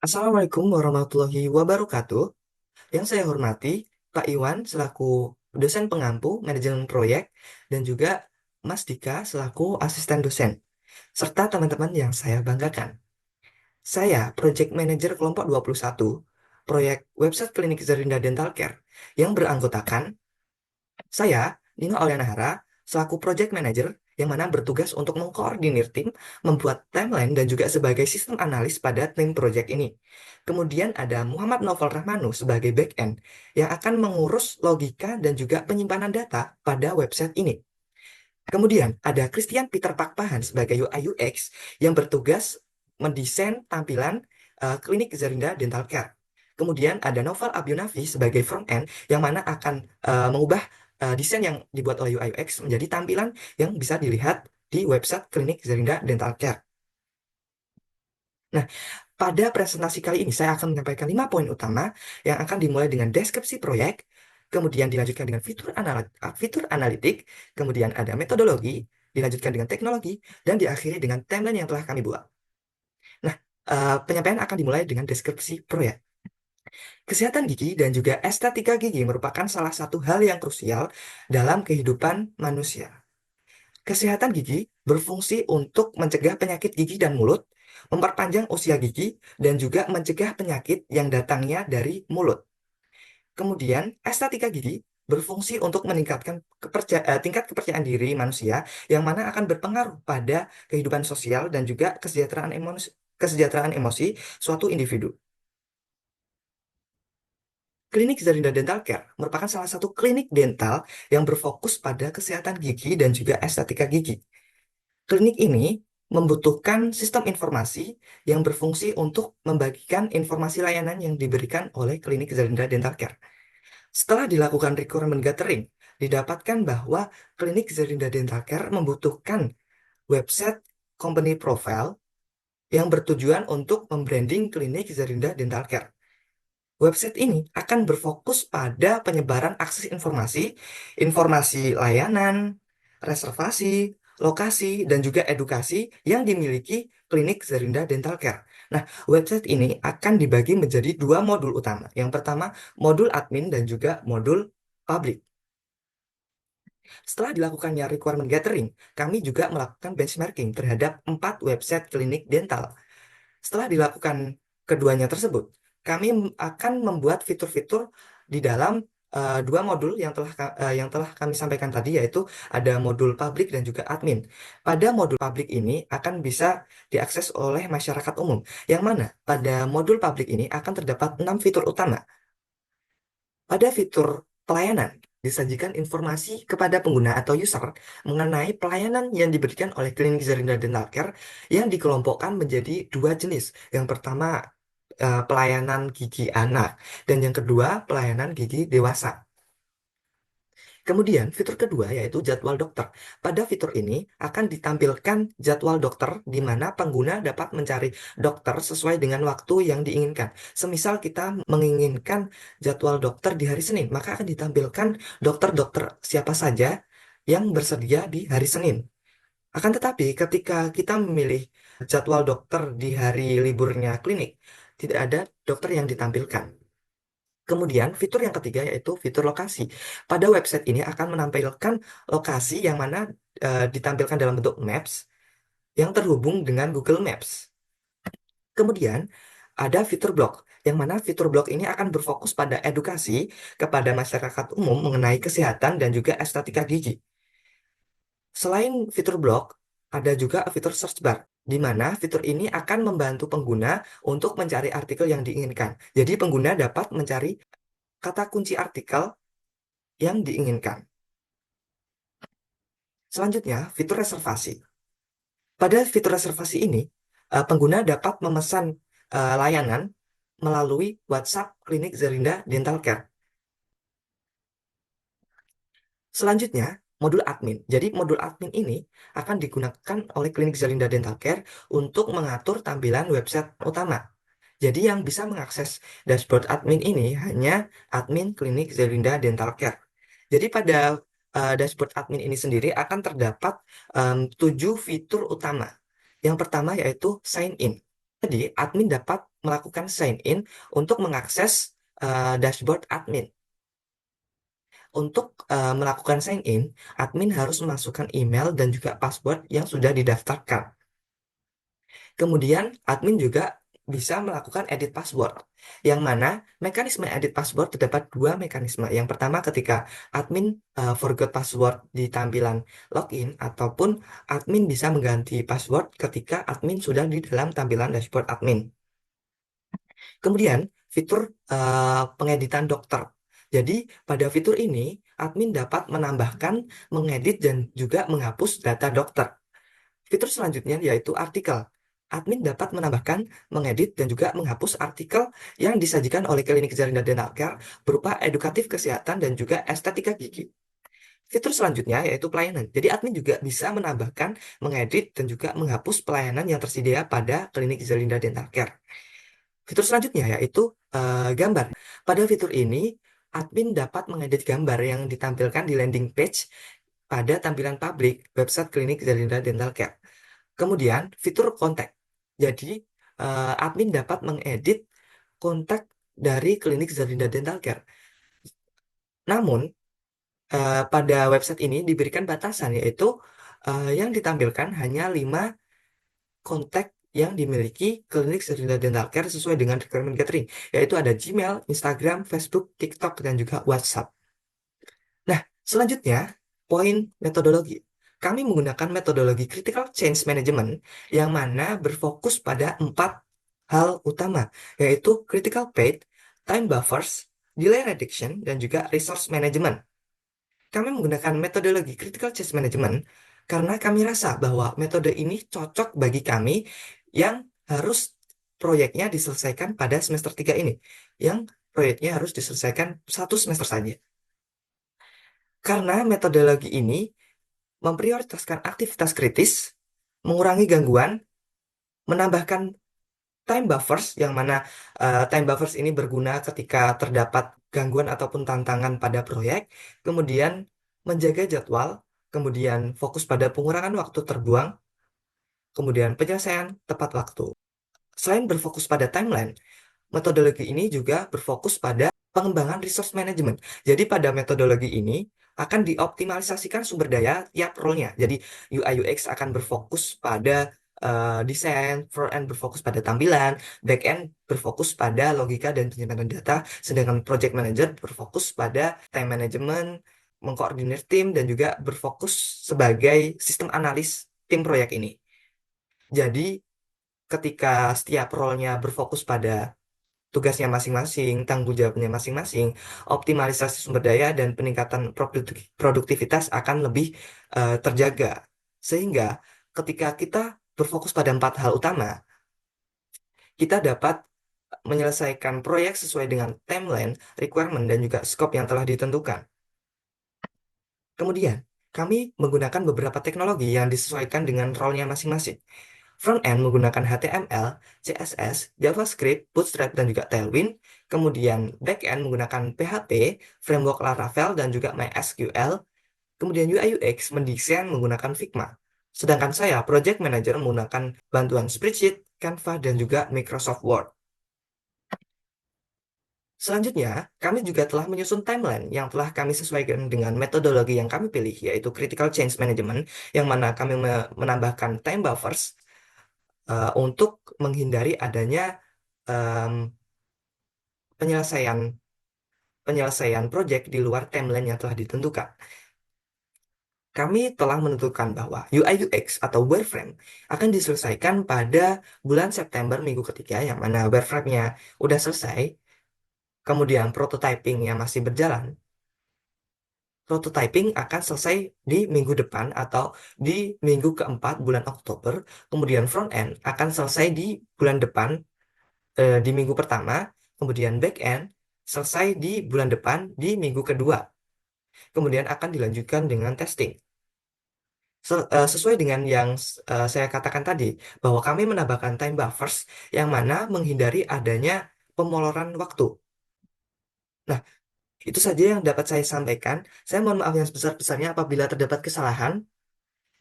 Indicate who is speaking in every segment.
Speaker 1: Assalamualaikum warahmatullahi wabarakatuh. Yang saya hormati, Pak Iwan selaku dosen pengampu manajemen proyek dan juga Mas Dika selaku asisten dosen, serta teman-teman yang saya banggakan. Saya Project Manager kelompok 21, proyek website klinik Zerinda Dental Care yang beranggotakan saya, Nino Aulianahara, selaku Project Manager yang mana bertugas untuk mengkoordinir tim, membuat timeline, dan juga sebagai sistem analis pada tim project ini. Kemudian ada Muhammad Novel Rahmanu sebagai back-end yang akan mengurus logika dan juga penyimpanan data pada website ini. Kemudian ada Christian Peter Pakpahan sebagai UI UX yang bertugas mendesain tampilan klinik Zarinda Dental Care. Kemudian ada Novel Abyunafi sebagai front end yang mana akan mengubah desain yang dibuat oleh UI UX menjadi tampilan yang bisa dilihat di website klinik Zarinda Dental Care. Nah, pada presentasi kali ini saya akan menyampaikan 5 poin utama yang akan dimulai dengan deskripsi proyek, kemudian dilanjutkan dengan fitur analitik, kemudian ada metodologi, dilanjutkan dengan teknologi, dan diakhiri dengan timeline yang telah kami buat. Nah, penyampaian akan dimulai dengan deskripsi proyek. Kesehatan gigi dan juga estetika gigi merupakan salah satu hal yang krusial dalam kehidupan manusia. Kesehatan gigi berfungsi untuk mencegah penyakit gigi dan mulut, memperpanjang usia gigi, dan juga mencegah penyakit yang datangnya dari mulut. Kemudian, estetika gigi berfungsi untuk meningkatkan tingkat kepercayaan diri manusia yang mana akan berpengaruh pada kehidupan sosial dan juga kesejahteraan emosi suatu individu. Klinik Zarinda Dental Care merupakan salah satu klinik dental yang berfokus pada kesehatan gigi dan juga estetika gigi. Klinik ini membutuhkan sistem informasi yang berfungsi untuk membagikan informasi layanan yang diberikan oleh klinik Zarinda Dental Care. Setelah dilakukan requirement gathering, didapatkan bahwa klinik Zarinda Dental Care membutuhkan website company profile yang bertujuan untuk membranding klinik Zarinda Dental Care. Website ini akan berfokus pada penyebaran akses informasi, informasi layanan, reservasi, lokasi, dan juga edukasi yang dimiliki klinik Zarinda Dental Care. Nah, website ini akan dibagi menjadi dua modul utama. Yang pertama, modul admin dan juga modul public. Setelah dilakukannya requirement gathering, kami juga melakukan benchmarking terhadap 4 website klinik dental. Setelah dilakukan keduanya tersebut, kami akan membuat fitur-fitur di dalam dua modul yang telah kami sampaikan tadi, yaitu ada modul publik dan juga admin. Pada modul publik ini akan bisa diakses oleh masyarakat umum, yang mana pada modul publik ini akan terdapat 6 fitur utama. Pada fitur pelayanan, disajikan informasi kepada pengguna atau user mengenai pelayanan yang diberikan oleh klinik Zarinda Dental Care yang dikelompokkan menjadi dua jenis. Yang pertama, pelayanan gigi anak, dan yang kedua, pelayanan gigi dewasa. Kemudian, fitur kedua yaitu jadwal dokter. Pada fitur ini akan ditampilkan jadwal dokter di mana pengguna dapat mencari dokter sesuai dengan waktu yang diinginkan. Semisal kita menginginkan jadwal dokter di hari Senin, maka akan ditampilkan dokter-dokter siapa saja yang bersedia di hari Senin. Akan tetapi, ketika kita memilih jadwal dokter di hari liburnya klinik, tidak ada dokter yang ditampilkan. Kemudian, fitur yang ketiga yaitu fitur lokasi. Pada website ini akan menampilkan lokasi yang mana ditampilkan dalam bentuk maps yang terhubung dengan Google Maps. Kemudian, ada fitur blog, yang mana fitur blog ini akan berfokus pada edukasi kepada masyarakat umum mengenai kesehatan dan juga estetika gigi. Selain fitur blog, ada juga fitur search bar, di mana fitur ini akan membantu pengguna untuk mencari artikel yang diinginkan. Jadi pengguna dapat mencari kata kunci artikel yang diinginkan. Selanjutnya, fitur reservasi. Pada fitur reservasi ini, pengguna dapat memesan layanan melalui WhatsApp Klinik Zarinda Dental Care. Selanjutnya, modul admin. Jadi, modul admin ini akan digunakan oleh Klinik Zarinda Dental Care untuk mengatur tampilan website utama. Jadi, yang bisa mengakses dashboard admin ini hanya admin Klinik Zarinda Dental Care. Jadi, pada dashboard admin ini sendiri akan terdapat 7 fitur utama. Yang pertama yaitu sign in. Jadi, admin dapat melakukan sign in untuk mengakses dashboard admin. Untuk melakukan sign in, admin harus memasukkan email dan juga password yang sudah didaftarkan. Kemudian, admin juga bisa melakukan edit password, yang mana mekanisme edit password terdapat dua mekanisme. Yang pertama ketika admin forgot password di tampilan login, ataupun admin bisa mengganti password ketika admin sudah di dalam tampilan dashboard admin. Kemudian, fitur pengeditan dokter. Jadi, pada fitur ini, admin dapat menambahkan, mengedit, dan juga menghapus data dokter. Fitur selanjutnya yaitu artikel. Admin dapat menambahkan, mengedit, dan juga menghapus artikel yang disajikan oleh klinik Jarinda Dental Care berupa edukatif kesehatan dan juga estetika gigi. Fitur selanjutnya yaitu pelayanan. Jadi admin juga bisa menambahkan, mengedit, dan juga menghapus pelayanan yang tersedia pada klinik Jarinda Dental Care. Fitur selanjutnya yaitu gambar. Pada fitur ini, admin dapat mengedit gambar yang ditampilkan di landing page pada tampilan publik website klinik Jarinda Dental Care. Kemudian, fitur kontak. Jadi, admin dapat mengedit kontak dari klinik Zarinda Dental Care. Namun, pada website ini diberikan batasan, yaitu yang ditampilkan hanya 5 kontak yang dimiliki klinik Zarinda Dental Care sesuai dengan requirement gathering, yaitu ada Gmail, Instagram, Facebook, TikTok, dan juga WhatsApp. Nah, selanjutnya, poin metodologi. Kami menggunakan metodologi Critical Change Management yang mana berfokus pada 4 hal utama, yaitu Critical Path, Time Buffers, Delay Reduction, dan juga Resource Management. Kami menggunakan metodologi Critical Change Management karena kami rasa bahwa metode ini cocok bagi kami yang harus proyeknya diselesaikan pada semester 3 ini, yang proyeknya harus diselesaikan satu semester saja. Karena metodologi ini memprioritaskan aktivitas kritis, mengurangi gangguan, menambahkan time buffers, yang mana time buffers ini berguna ketika terdapat gangguan ataupun tantangan pada proyek, kemudian menjaga jadwal, kemudian fokus pada pengurangan waktu terbuang, kemudian penyelesaian tepat waktu. Selain berfokus pada timeline, metodologi ini juga berfokus pada pengembangan resource management. Jadi pada metodologi ini akan dioptimalisasikan sumber daya tiap role-nya. Jadi UI UX akan berfokus pada desain, front end berfokus pada tampilan, back end berfokus pada logika dan penyimpanan data, sedangkan project manager berfokus pada time management, mengkoordinir tim, dan juga berfokus sebagai sistem analis tim proyek ini. Jadi ketika setiap role-nya berfokus pada tugasnya masing-masing, tanggung jawabnya masing-masing, optimalisasi sumber daya dan peningkatan produktivitas akan lebih terjaga. Sehingga ketika kita berfokus pada 4 hal utama, kita dapat menyelesaikan proyek sesuai dengan timeline, requirement, dan juga scope yang telah ditentukan. Kemudian, kami menggunakan beberapa teknologi yang disesuaikan dengan role-nya masing-masing. Front-end menggunakan HTML, CSS, JavaScript, Bootstrap, dan juga Tailwind. Kemudian back-end menggunakan PHP, framework Laravel, dan juga MySQL. Kemudian UI UX mendesain menggunakan Figma. Sedangkan saya, Project Manager, menggunakan bantuan Spreadsheet, Canva, dan juga Microsoft Word. Selanjutnya, kami juga telah menyusun timeline yang telah kami sesuaikan dengan metodologi yang kami pilih, yaitu Critical Change Management, yang mana kami menambahkan time buffers untuk menghindari adanya em, penyelesaian penyelesaian proyek di luar timeline yang telah ditentukan. Kami telah menentukan bahwa UI UX atau wireframe akan diselesaikan pada bulan September minggu ketiga, yang mana wireframe-nya udah selesai, kemudian prototyping-nya masih berjalan. Prototyping akan selesai di minggu depan atau di minggu keempat bulan Oktober, kemudian front end akan selesai di bulan depan, di minggu pertama, kemudian back end selesai di bulan depan di minggu kedua, kemudian akan dilanjutkan dengan testing. Sesuai dengan yang saya katakan tadi, bahwa kami menambahkan time buffers yang mana menghindari adanya pemoloran waktu. Nah, itu saja yang dapat saya sampaikan. Saya mohon maaf yang sebesar-besarnya apabila terdapat kesalahan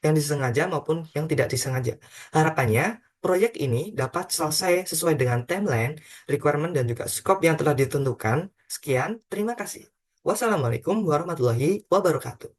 Speaker 1: yang disengaja maupun yang tidak disengaja. Harapannya, proyek ini dapat selesai sesuai dengan timeline, requirement, dan juga scope yang telah ditentukan. Sekian, terima kasih. Wassalamualaikum warahmatullahi wabarakatuh.